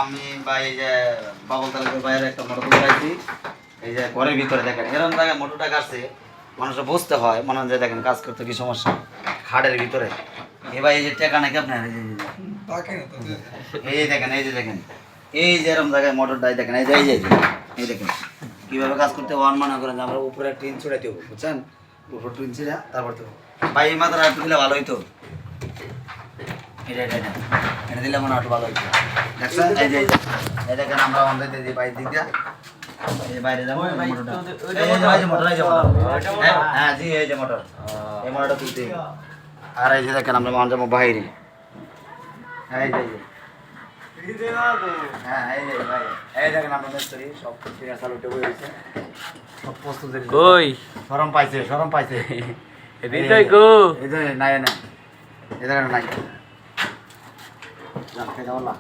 আমি ভাই এই যে বাবল তালুকের বাইরে একটা মোটর পাইছি, এই যে ঘরের ভিতরে দেখেন এরকম জায়গায় মোটরটা কাটছে, মানুষের বুঝতে হয় মনে হয় যে দেখেন কাজ করতে কি সমস্যা, খাটের ভিতরে এ ভাই এই যে টেকা নাকি আপনার এই যে দেখেন এই যে দেখেন এই যে এরকম জায়গায় মোটরটাই দেখেন এই যে এই দেখেন কীভাবে কাজ করতে ওয়ান মনে করেন যে আমরা উপরে টিন ছুড়াইতে হবে বুঝছেন, উপর টিন ছিঁড়া তারপর তো ভাই এই মাত্র একটু দিলে ভালো হইতো, এটা দিলে মনে হয় একটু ভালো হইতো। দেখছেন এই যে এই দেখেন আমরা আমাদের দিদি বাইরের দিক দিয়ে এই বাইরে যাবো মোটর হ্যাঁ জি এই যে মোটর এই মোটরটা তুলতে আর এই যে দেখেন আমরা মান যাবো বাইরে এই যে হ্যাঁ এই যে ভাই এই দেখেন আমরা মিস্ত্রি সব চালু টেবল হয়েছে সব প্রস্তুত কই শরম পাইছে হৃদয় গো এই যে নাই না এই দেখেন নাই যাকে যাওয়া